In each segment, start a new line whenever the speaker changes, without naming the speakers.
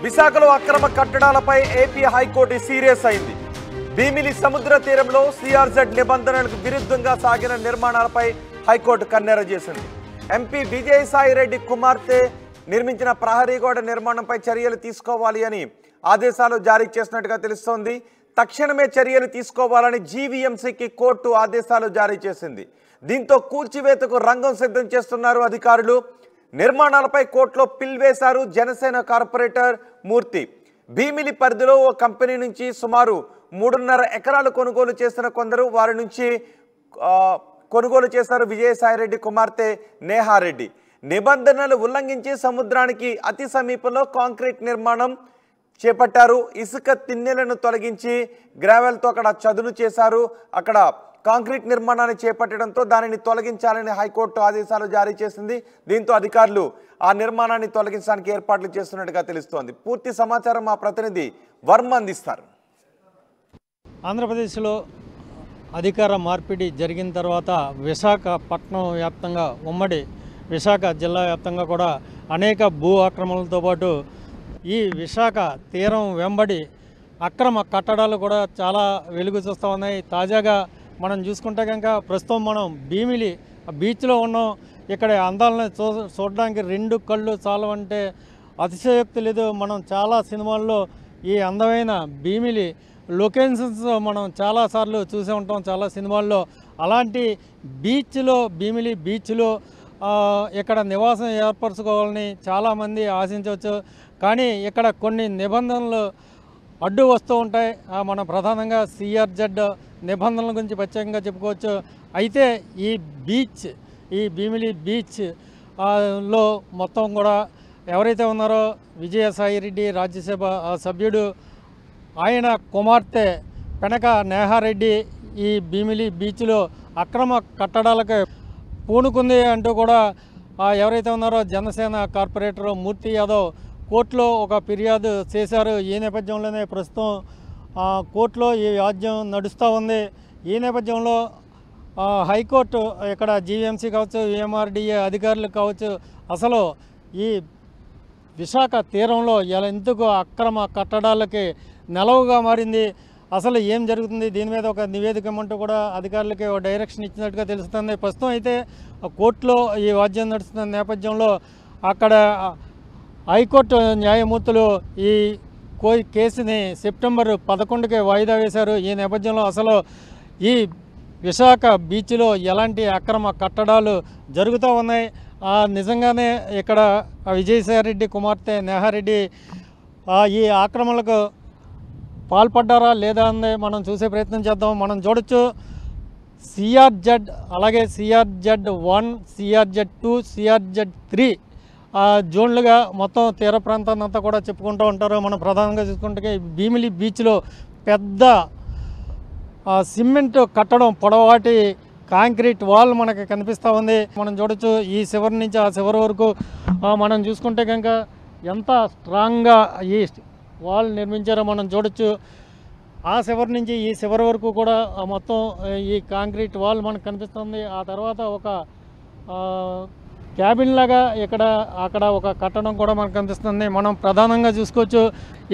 విశాఖలో అక్రమ కట్టడాలపై AP high court serious అయింది. భీమిలి సముద్ర తీరంలో సిఆర్జెడ్ నిబంధనలకు విరుద్ధంగా సాగిన నిర్మాణాలపై హైకోర్టు కన్నెర చేసింది. ఎంపీ విజయసాయిరెడ్డి కుమార్తె నిర్మించిన ప్రహరీ గోడ నిర్మాణంపై చర్యలు తీసుకోవాలి అని ఆదేశాలు జారీ చేసినట్టుగా తెలుస్తోంది. తక్షణమే చర్యలు తీసుకోవాలని జీవీఎంసీకి కోర్టు ఆదేశాలు జారీ చేసింది. దీంతో కూల్చివేతకు రంగం సిద్ధం చేస్తున్నారు అధికారులు. నిర్మాణాలపై కోర్టులో పిల్ వేశారు జనసేన కార్పొరేటర్ మూర్తి. భీమిలి పరిధిలో ఓ కంపెనీ నుంచి సుమారు 3.5 ఎకరాలు కొనుగోలు చేసిన కొందరు వారి నుంచి కొనుగోలు చేశారు విజయసాయిరెడ్డి కుమార్తె నేహారెడ్డి. నిబంధనలు ఉల్లంఘించి సముద్రానికి అతి సమీపంలో కాంక్రీట్ నిర్మాణం చేపట్టారు. ఇసుక తిన్నెలను తొలగించి గ్రావెల్తో అక్కడ చదును చేశారు. అక్కడ కాంక్రీట్ నిర్మాణాన్ని చేపట్టడంతో దానిని తొలగించాలని హైకోర్టు ఆదేశాలు జారీ చేసింది. దీంతో అధికారులు ఆ నిర్మాణాన్ని తొలగించడానికి ఏర్పాట్లు చేస్తున్నట్టుగా తెలుస్తోంది. పూర్తి సమాచారం మా ప్రతినిధి వర్మ అందిస్తారు.
ఆంధ్రప్రదేశ్లో అధికార మార్పిడి జరిగిన తర్వాత విశాఖపట్నం వ్యాప్తంగా ఉమ్మడి విశాఖ జిల్లా వ్యాప్తంగా కూడా అనేక భూ ఆక్రమణలతో పాటు ఈ విశాఖ తీరం వెంబడి అక్రమ కట్టడాలు కూడా చాలా వెలుగు చూస్తూ ఉన్నాయి. తాజాగా మనం చూసుకుంటే కనుక ప్రస్తుతం మనం భీమిలి బీచ్లో ఉన్నాం. ఇక్కడ అందాలను చూడడానికి 2 కళ్ళు చాలవంటే అతిశయోక్తి లేదు. మనం చాలా సినిమాల్లో ఈ అందమైన భీమిలి లొకేషన్స్ మనం చాలాసార్లు చూసే ఉంటాం చాలా సినిమాల్లో. అలాంటి బీచ్లో భీమిలి బీచ్లో ఇక్కడ నివాసం ఏర్పరచుకోవాలని చాలామంది ఆశించవచ్చు. కానీ ఇక్కడ కొన్ని నిబంధనలు అడ్డు వస్తూ ఉంటాయి. మనం ప్రధానంగా సిఆర్జెడ్ నిబంధనల గురించి ప్రత్యేకంగా చెప్పుకోవచ్చు. అయితే ఈ భీమిలి బీచ్ లో మొత్తం కూడా ఎవరైతే ఉన్నారో విజయసాయిరెడ్డి రాజ్యసభ సభ్యుడు ఆయన కుమార్తె పెనక నేహారెడ్డి ఈ భీమిలి బీచ్లో అక్రమ కట్టడాలకు పూనుకుంది అంటూ కూడా ఎవరైతే ఉన్నారో జనసేన కార్పొరేటర్ మూర్తి యాదవ్ కోర్టులో ఒక ఫిర్యాదు చేశారు. ఈ నేపథ్యంలోనే ప్రస్తుతం కోర్టులో ఈ వ్యాజ్యం నడుస్తూ ఉంది. ఈ నేపథ్యంలో హైకోర్టు ఇక్కడ జీవీఎంసీ కావచ్చు, యూఎంఆర్డీఏ అధికారులు కావచ్చు, అసలు ఈ విశాఖ తీరంలో ఎందుకు అక్రమ కట్టడాలకి నెలవుగా మారింది, అసలు ఏం జరుగుతుంది, దీని మీద ఒక నివేదిక ఇమ్మంటూ కూడా అధికారులకి ఒక డైరెక్షన్ ఇచ్చినట్టుగా తెలుస్తుంది. ప్రస్తుతం అయితే కోర్టులో ఈ వాద్యం నడుస్తున్న నేపథ్యంలో అక్కడ హైకోర్టు న్యాయమూర్తులు ఈ కేసుని సెప్టెంబర్ 11కి వాయిదా వేశారు. ఈ నేపథ్యంలో అసలు ఈ విశాఖ బీచ్లో ఎలాంటి అక్రమ కట్టడాలు జరుగుతూ ఉన్నాయి, నిజంగానే ఇక్కడ విజయసాయిరెడ్డి కుమార్తె నేహారెడ్డి ఈ ఆక్రమణలకు పాల్పడ్డారా లేదా అని మనం చూసే ప్రయత్నం చేద్దాం. మనం చూడొచ్చు సిఆర్జెడ్, అలాగే సిఆర్జెడ్-1, సిఆర్జెడ్-2, సిఆర్జెడ్-3 జోన్లుగా మొత్తం తీర ప్రాంతాన్ని అంతా కూడా చెప్పుకుంటూ ఉంటారు. మనం ప్రధానంగా చూసుకుంటే భీమిలి బీచ్లో పెద్ద సిమెంట్ కట్టడం, పొడవాటి కాంక్రీట్ వాల్ మనకి కనిపిస్తూ ఉంది. మనం చూడొచ్చు ఈ చివరి నుంచి ఆ చివరి వరకు మనం చూసుకుంటే కనుక ఎంత స్ట్రాంగ్గా ఈ వాల్ నిర్మించారో మనం చూడొచ్చు. ఆ చివరి నుంచి ఈ చివరి వరకు కూడా మొత్తం ఈ కాంక్రీట్ వాల్ మనకు కనిపిస్తుంది. ఆ తర్వాత ఒక క్యాబిన్ లాగా అక్కడ ఒక కట్టడం కూడా మనకు కనిపిస్తుంది. మనం ప్రధానంగా చూసుకోవచ్చు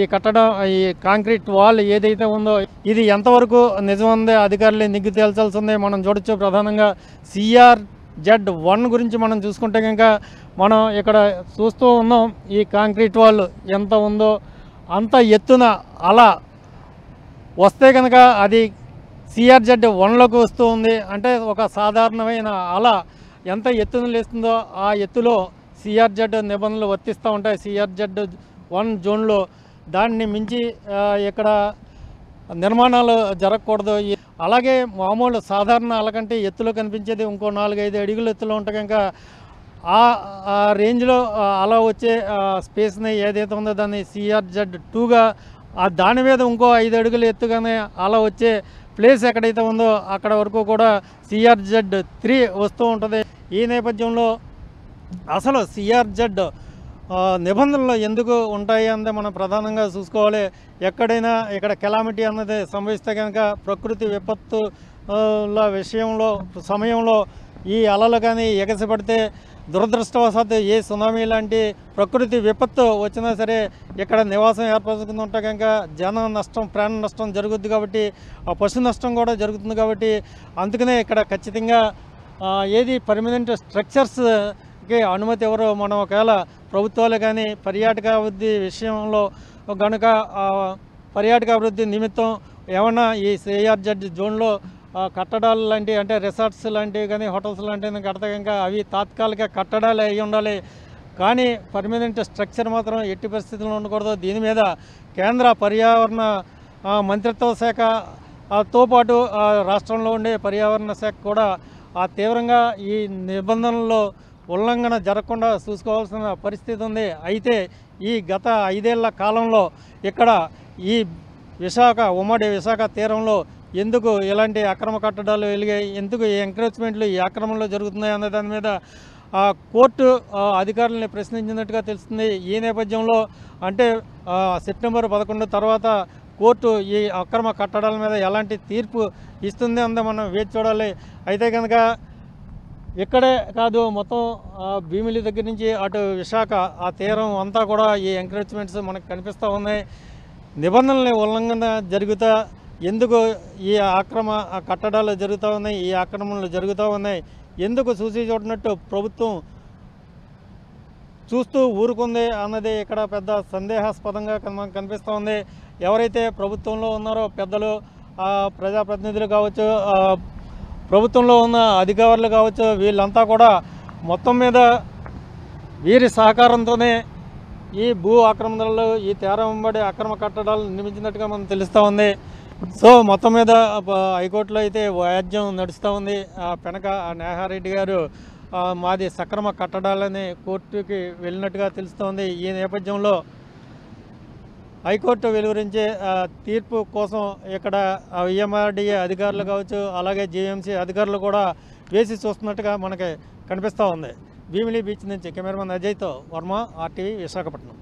ఈ కాంక్రీట్ వాల్ ఏదైతే ఉందో ఇది ఎంతవరకు నిజం ఉందో అధికారులు నిగ్గు తేల్చాల్సి ఉంది. మనం చూడొచ్చు ప్రధానంగా సిఆర్జెడ్-1 గురించి మనం చూసుకుంటే కనుక మనం ఇక్కడ చూస్తూ ఉన్నాం. ఈ కాంక్రీట్ వాల్ ఎంత ఉందో అంత ఎత్తున అలా వస్తే కనుక అది సిఆర్జెడ్-1లోకి వస్తూ ఉంది. అంటే ఒక సాధారణమైన అలా ఎంత ఎత్తున లేస్తుందో ఆ ఎత్తులో సిఆర్జెడ్ నిబంధనలు వర్తిస్తూ ఉంటాయి. సిఆర్జెడ్-1 జోన్లో దాన్ని మించి ఇక్కడ నిర్మాణాలు జరగకూడదు. అలాగే మామూలు సాధారణ అలకంటే ఎత్తులో కనిపించేది ఇంకో 4-5 అడుగుల ఎత్తులో ఉంటే కనుక ఆ రేంజ్లో అలా వచ్చే స్పేస్ని ఏదైతే ఉందో దాన్ని సిఆర్జెడ్-2గా, దాని మీద ఇంకో 5 అడుగుల ఎత్తుగానే అలా వచ్చే ప్లేస్ ఎక్కడైతే ఉందో అక్కడ వరకు కూడా సిఆర్జెడ్-3 వస్తూ ఉంటుంది. ఈ నేపథ్యంలో అసలు సిఆర్జెడ్ నిబంధనలు ఎందుకు ఉంటాయి అన్నది మనం ప్రధానంగా చూసుకోవాలి. ఎక్కడైనా ఇక్కడ కెలామిటీ అన్నది సంభవిస్తే కనుక ప్రకృతి విపత్తుల సమయంలో ఈ అలలు కానీ ఎగసిపడితే దురదృష్టవశాత్తు ఏ సునామీ లాంటి ప్రకృతి విపత్తు వచ్చినా సరే ఇక్కడ నివాసం ఏర్పరచుకుంటుంటే కనుక జన నష్టం, ప్రాణ నష్టం జరుగుద్ది కాబట్టి, ఆ పశు నష్టం కూడా జరుగుతుంది కాబట్టి అందుకనే ఇక్కడ ఖచ్చితంగా ఏది పర్మనెంట్ స్ట్రక్చర్స్కి అనుమతి ఎవరు. మనం ఒకవేళ ప్రభుత్వాలు కానీ పర్యాటక అభివృద్ధి విషయంలో కనుక పర్యాటక అభివృద్ధి నిమిత్తం ఏమన్నా ఈ సిఆర్జెడ్ జోన్లో కట్టడాలు లాంటివి అంటే రిసార్ట్స్ లాంటివి కానీ హోటల్స్ లాంటివి కడితే కనుక అవి తాత్కాలిక కట్టడాలు అయి ఉండాలి, కానీ పర్మనెంట్ స్ట్రక్చర్ మాత్రం ఎట్టి పరిస్థితుల్లో ఉండకూడదు. దీని మీద కేంద్ర పర్యావరణ మంత్రిత్వ శాఖతో పాటు రాష్ట్రంలో ఉండే పర్యావరణ శాఖ కూడా తీవ్రంగా ఈ నిబంధనల్లో ఉల్లంఘన జరగకుండా చూసుకోవాల్సిన పరిస్థితి ఉంది. అయితే ఈ గత 5 ఏళ్ల కాలంలో ఇక్కడ ఈ ఉమ్మడి విశాఖ తీరంలో ఎందుకు ఇలాంటి అక్రమ కట్టడాలు వెలిగాయి, ఎందుకు ఈ ఎంక్రోచ్మెంట్లు ఈ ఆక్రమణలో జరుగుతున్నాయి అనే దాని మీద కోర్టు అధికారులని ప్రశ్నించినట్టుగా తెలుస్తుంది. ఈ నేపథ్యంలో అంటే సెప్టెంబర్ 11 తర్వాత కోర్టు ఈ అక్రమ కట్టడాల మీద ఎలాంటి తీర్పు ఇస్తుంది అందే మనం వేచి చూడాలి. అయితే కనుక ఇక్కడే కాదు, మొత్తం భీమిలి దగ్గర నుంచి అటు విశాఖ ఆ తీరం అంతా కూడా ఈ ఎంక్రోచ్మెంట్స్ మనకు కనిపిస్తూ ఉన్నాయి. నిబంధనల ఉల్లంఘన జరుగుతా ఎందుకు ఈ కట్టడాలు జరుగుతూ ఉన్నాయి, ఈ ఆక్రమణలు జరుగుతూ ఉన్నాయి, ఎందుకు చూసి చూడనట్టు ప్రభుత్వం చూస్తూ ఊరుకుంది అన్నది ఇక్కడ పెద్ద సందేహాస్పదంగా మనకు కనిపిస్తూ ఉంది. ఎవరైతే ప్రభుత్వంలో ఉన్నారో పెద్దలు, ప్రజాప్రతినిధులు కావచ్చు, ప్రభుత్వంలో ఉన్న అధికారులు కావచ్చు, వీళ్ళంతా కూడా మొత్తం మీద వీరి సహకారంతోనే ఈ భూ ఆక్రమణలు, ఈ తీరంబడి అక్రమ కట్టడాలు నిర్మించినట్టుగా మనం తెలుస్తూ ఉంది. సో మొత్తం మీద హైకోర్టులో అయితే వ్యాజ్యం నడుస్తూ ఉంది. పెనక నేహారెడ్డి గారు మాది సక్రమ కట్టడాలని కోర్టుకి వెళ్ళినట్టుగా తెలుస్తోంది. ఈ నేపథ్యంలో హైకోర్టు వెలువరించే తీర్పు కోసం ఇక్కడ ఈఎంఆర్డీఏ అధికారులు కావచ్చు, అలాగే జీఎంసీ అధికారులు కూడా వేసి చూస్తున్నట్టుగా మనకి కనిపిస్తూ ఉంది. భీమిలి బీచ్ నుంచి కెమెరామెన్ అజయ్తో వర్మ, RTV, విశాఖపట్నం.